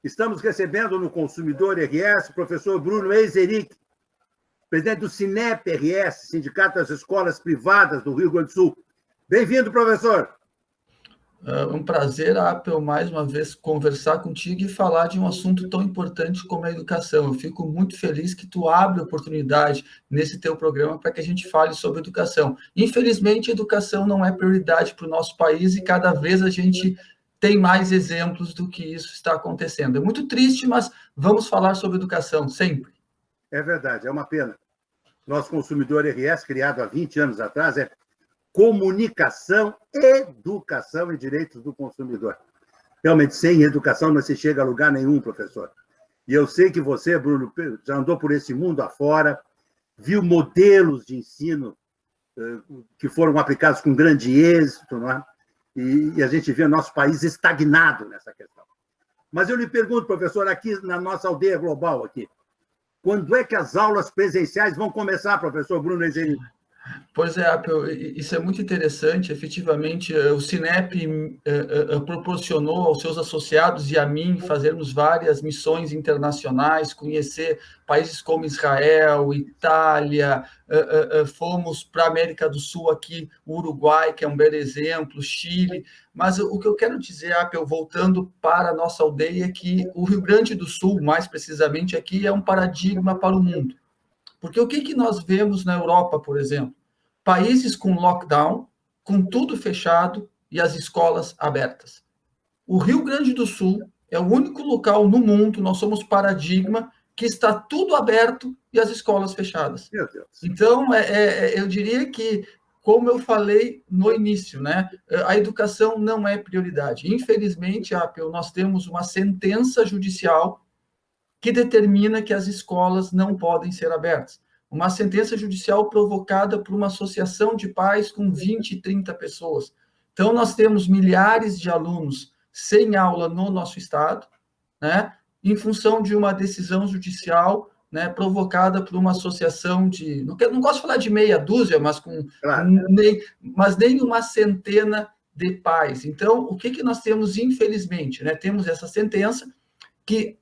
Estamos recebendo no Consumidor RS o professor Bruno Eiseric, presidente do Sinep RS, Sindicato das Escolas Privadas do Rio Grande do Sul. Bem-vindo, professor. É um prazer, Apel, mais uma vez conversar contigo e falar de um assunto tão importante como a educação. Eu fico muito feliz que tu abre oportunidade nesse teu programa para que a gente fale sobre educação. Infelizmente, a educação não é prioridade para o nosso país e cada vez a gente tem mais exemplos do que isso está acontecendo. É muito triste, mas vamos falar sobre educação sempre. É verdade, é uma pena. Nosso Consumidor RS, criado há 20 anos atrás, é comunicação, educação e direitos do consumidor. Realmente, sem educação não se chega a lugar nenhum, professor. E eu sei que você, Bruno, já andou por esse mundo afora, viu modelos de ensino que foram aplicados com grande êxito, não é? E a gente vê o nosso país estagnado nessa questão. Mas eu lhe pergunto, professor, aqui na nossa aldeia global, aqui, quando é que as aulas presenciais vão começar, professor Bruno Eiseric? Pois é, Apel, isso é muito interessante. Efetivamente, o Sinep proporcionou aos seus associados e a mim fazermos várias missões internacionais, conhecer países como Israel, Itália, fomos para a América do Sul aqui, o Uruguai, que é um belo exemplo, Chile. Mas o que eu quero dizer, Apel, voltando para a nossa aldeia, é que o Rio Grande do Sul, mais precisamente aqui, é um paradigma para o mundo. Porque o que nós vemos na Europa, por exemplo? Países com lockdown, com tudo fechado e as escolas abertas. O Rio Grande do Sul é o único local no mundo, nós somos paradigma, que está tudo aberto e as escolas fechadas. Meu Deus. Então, eu diria que, como eu falei no início, né, a educação não é prioridade. Infelizmente, Apel, nós temos uma sentença judicial que determina que as escolas não podem ser abertas. Uma sentença judicial provocada por uma associação de pais com 20, 30 pessoas. Então, nós temos milhares de alunos sem aula no nosso estado, né, em função de uma decisão judicial, né, provocada por uma associação de... Não gosto de falar de meia dúzia, mas nem uma centena de pais. Então, o que nós temos, infelizmente? Né? Temos essa sentença que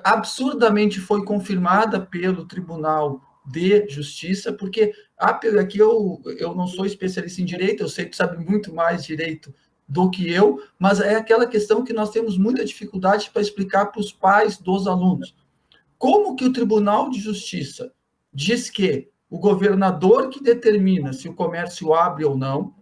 absurdamente foi confirmada pelo Tribunal de Justiça, porque aqui eu não sou especialista em direito, eu sei que sabe muito mais direito do que eu, mas é aquela questão que nós temos muita dificuldade para explicar para os pais dos alunos. Como que o Tribunal de Justiça diz que o governador que determina se o comércio abre ou não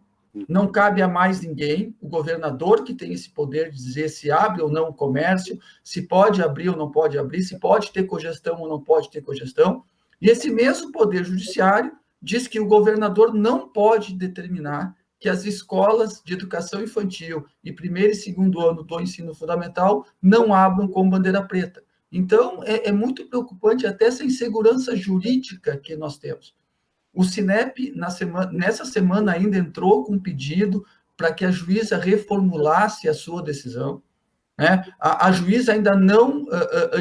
cabe a mais ninguém, o governador que tem esse poder de dizer se abre ou não o comércio, se pode abrir ou não pode abrir, se pode ter cogestão ou não pode ter cogestão. E esse mesmo poder judiciário diz que o governador não pode determinar que as escolas de educação infantil e primeiro e segundo ano do ensino fundamental não abram com bandeira preta. Então, é muito preocupante até essa insegurança jurídica que nós temos. O Sinep, nessa semana, ainda entrou com um pedido para que a juíza reformulasse a sua decisão. Né? A juíza ainda não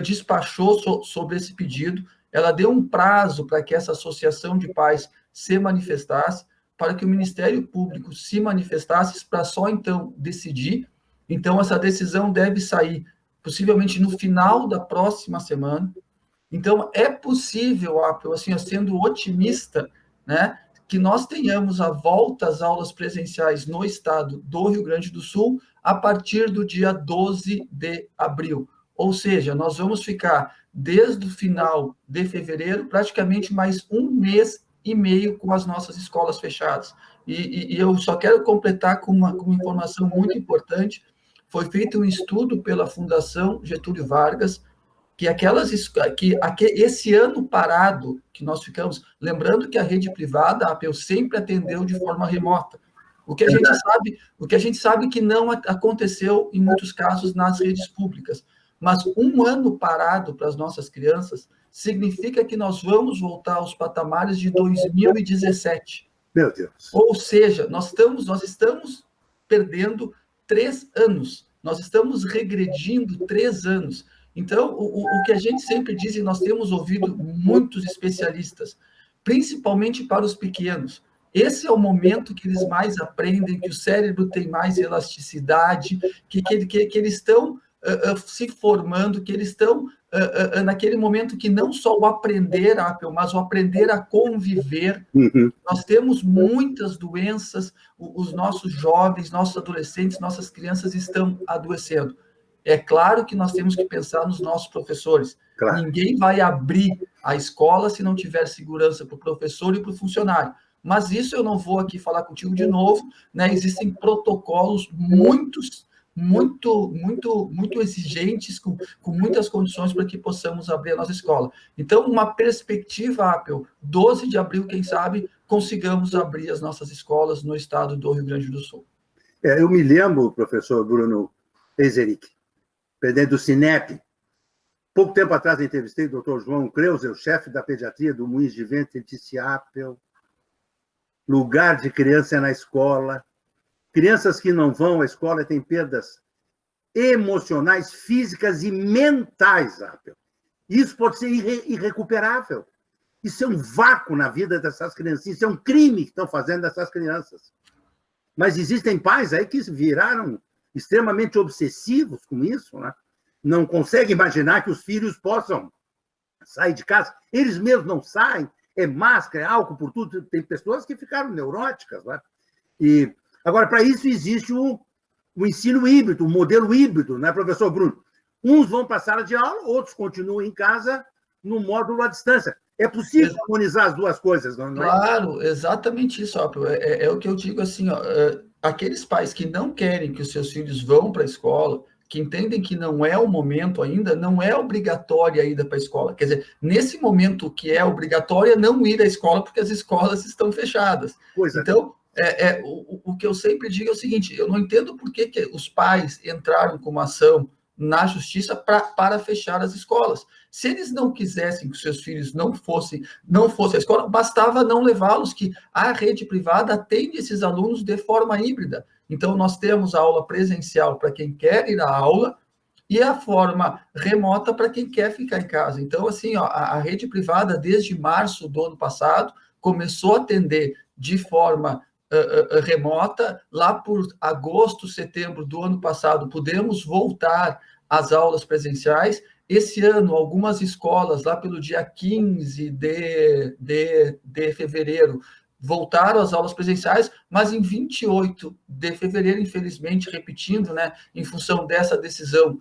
despachou sobre esse pedido, ela deu um prazo para que essa associação de pais se manifestasse, para que o Ministério Público se manifestasse, para só então decidir. Então, essa decisão deve sair possivelmente no final da próxima semana. Então, é possível, Apel, assim, sendo otimista, né, que nós tenhamos a volta às aulas presenciais no estado do Rio Grande do Sul a partir do dia 12 de abril. Ou seja, nós vamos ficar desde o final de fevereiro praticamente mais 1 mês e meio com as nossas escolas fechadas. E eu só quero completar com uma informação muito importante. Foi feito um estudo pela Fundação Getúlio Vargas, que esse ano parado que nós ficamos, lembrando que a rede privada, a APEU, sempre atendeu de forma remota. O que a gente sabe que não aconteceu em muitos casos nas redes públicas. Mas 1 ano parado para as nossas crianças significa que nós vamos voltar aos patamares de 2017. Meu Deus. Ou seja, nós estamos perdendo 3 anos. Nós estamos regredindo 3 anos. Então, o que a gente sempre diz, e nós temos ouvido muitos especialistas, principalmente para os pequenos, esse é o momento que eles mais aprendem, que o cérebro tem mais elasticidade, que eles estão se formando, que eles estão naquele momento que não só o aprender, Apple, mas o aprender a conviver. Uhum. Nós temos muitas doenças, os nossos jovens, nossos adolescentes, nossas crianças estão adoecendo. É claro que nós temos que pensar nos nossos professores. Claro. Ninguém vai abrir a escola se não tiver segurança para o professor e para o funcionário. Mas isso eu não vou aqui falar contigo de novo, né? Existem protocolos muito exigentes, com muitas condições para que possamos abrir a nossa escola. Então, uma perspectiva, Apple, 12 de abril, quem sabe, consigamos abrir as nossas escolas no estado do Rio Grande do Sul. Eu me lembro, professor Bruno Eizeric, presidente do Cinep. Pouco tempo atrás eu entrevistei o Dr. João Kreuser, o chefe da pediatria do Moinhos de Vento, ele disse, Apple, lugar de criança é na escola. Crianças que não vão à escola têm perdas emocionais, físicas e mentais, Apple. Isso pode ser irrecuperável. Isso é um vácuo na vida dessas crianças. Isso é um crime que estão fazendo dessas crianças. Mas existem pais aí que viraram extremamente obsessivos com isso, né? Não conseguem imaginar que os filhos possam sair de casa. Eles mesmos não saem. É máscara, é álcool por tudo. Tem pessoas que ficaram neuróticas, né? E agora, para isso existe o ensino híbrido, o modelo híbrido, né, professor Bruno? Uns vão para a sala de aula, outros continuam em casa no módulo à distância. É possível harmonizar as duas coisas, não é? Claro, exatamente isso, Apple. É o que eu digo assim, ó, aqueles pais que não querem que os seus filhos vão para a escola, que entendem que não é o momento ainda, não é obrigatória a ida para a escola. Quer dizer, nesse momento que é obrigatória, não ir à escola, porque as escolas estão fechadas. Pois é. Então, o que eu sempre digo é o seguinte, eu não entendo por que os pais entraram com uma ação na justiça para fechar as escolas. Se eles não quisessem que os seus filhos não fossem à escola, bastava não levá-los, que a rede privada atende esses alunos de forma híbrida. Então, nós temos a aula presencial para quem quer ir à aula e a forma remota para quem quer ficar em casa. Então, assim, ó, a rede privada, desde março do ano passado, começou a atender de forma remota. Lá por agosto, setembro do ano passado, pudemos voltar às aulas presenciais. Esse ano, algumas escolas, lá pelo dia 15 de fevereiro, voltaram às aulas presenciais, mas em 28 de fevereiro, infelizmente, repetindo, né, em função dessa decisão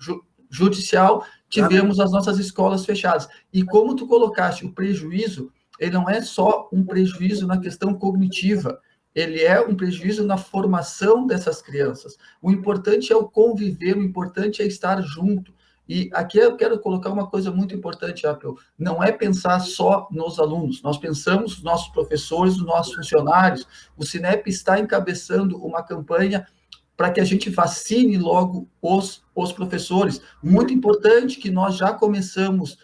judicial, tivemos as nossas escolas fechadas. E como tu colocaste, o prejuízo, ele não é só um prejuízo na questão cognitiva, ele é um prejuízo na formação dessas crianças. O importante é o conviver, o importante é estar junto. E aqui eu quero colocar uma coisa muito importante, Apple. Não é pensar só nos alunos. Nós pensamos nos nossos professores, nos nossos funcionários. O Cinep está encabeçando uma campanha para que a gente vacine logo os professores. Muito importante que nós já começaremos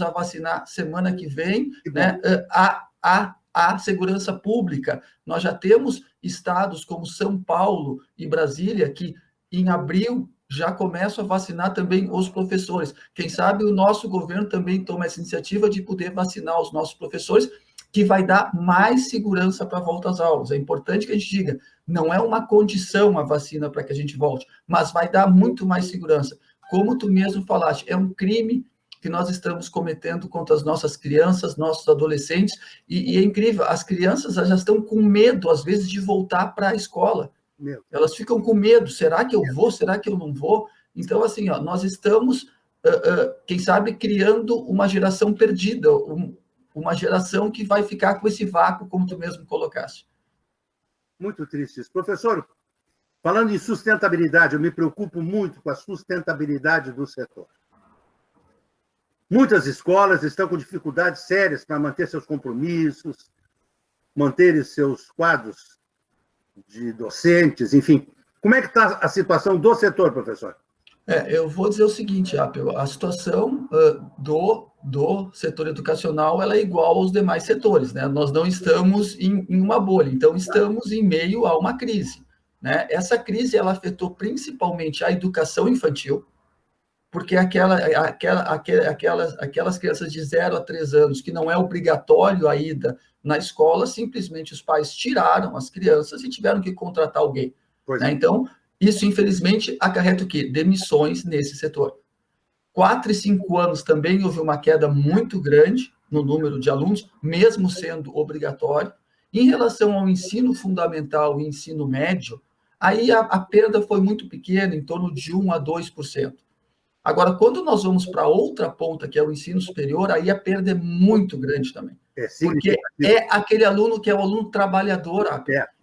a vacinar semana que vem, né, a segurança pública. Nós já temos estados como São Paulo e Brasília que, em abril, já começam a vacinar também os professores. Quem sabe o nosso governo também toma essa iniciativa de poder vacinar os nossos professores, que vai dar mais segurança para a volta às aulas. É importante que a gente diga, não é uma condição a vacina para que a gente volte, mas vai dar muito mais segurança. Como tu mesmo falaste, é um crime que nós estamos cometendo contra as nossas crianças, nossos adolescentes, e é incrível, as crianças já estão com medo, às vezes, de voltar para a escola. Elas ficam com medo, será que eu vou, será que eu não vou? Então, assim, ó, nós estamos, quem sabe, criando uma geração perdida, uma geração que vai ficar com esse vácuo, como tu mesmo colocaste. Muito triste isso. Professor, falando em sustentabilidade, eu me preocupo muito com a sustentabilidade do setor. Muitas escolas estão com dificuldades sérias para manter seus compromissos, manter seus quadros de docentes, enfim. Como é que está a situação do setor, professor? Eu vou dizer o seguinte, Apple, a situação do setor educacional ela é igual aos demais setores, né? Nós não estamos em uma bolha, então estamos em meio a uma crise, né? Essa crise ela afetou principalmente a educação infantil, porque aquelas crianças de 0 a 3 anos, que não é obrigatório a ida na escola, simplesmente os pais tiraram as crianças e tiveram que contratar alguém. Né? Então, Isso, infelizmente, acarreta o quê? Demissões nesse setor. 4 e 5 anos também houve uma queda muito grande no número de alunos, mesmo sendo obrigatório. Em relação ao ensino fundamental e ensino médio, aí a perda foi muito pequena, em torno de 1 a 2%. Agora, quando nós vamos para outra ponta, que é o ensino superior, aí a perda é muito grande também. Porque é aquele aluno que é o aluno trabalhador,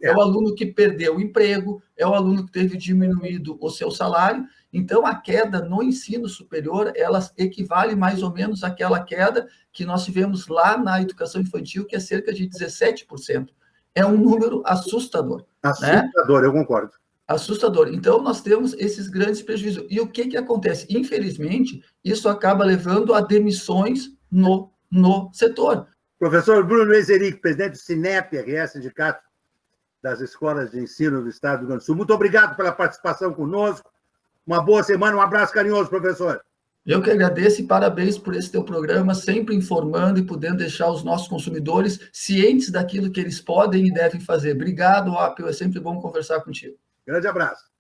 é o aluno que perdeu o emprego, é o aluno que teve diminuído o seu salário. Então, a queda no ensino superior, ela equivale mais ou menos àquela queda que nós tivemos lá na educação infantil, que é cerca de 17%. É um número assustador. Assustador, né? Eu concordo. Assustador. Então, nós temos esses grandes prejuízos. E o que acontece? Infelizmente, isso acaba levando a demissões no setor. Professor Bruno Ezeric, presidente do SINEP-RS, Sindicato das Escolas de Ensino do Estado do Rio Grande do Sul. Muito obrigado pela participação conosco. Uma boa semana, um abraço carinhoso, professor. Eu que agradeço e parabéns por esse teu programa, sempre informando e podendo deixar os nossos consumidores cientes daquilo que eles podem e devem fazer. Obrigado, Apio, é sempre bom conversar contigo. Grande abraço.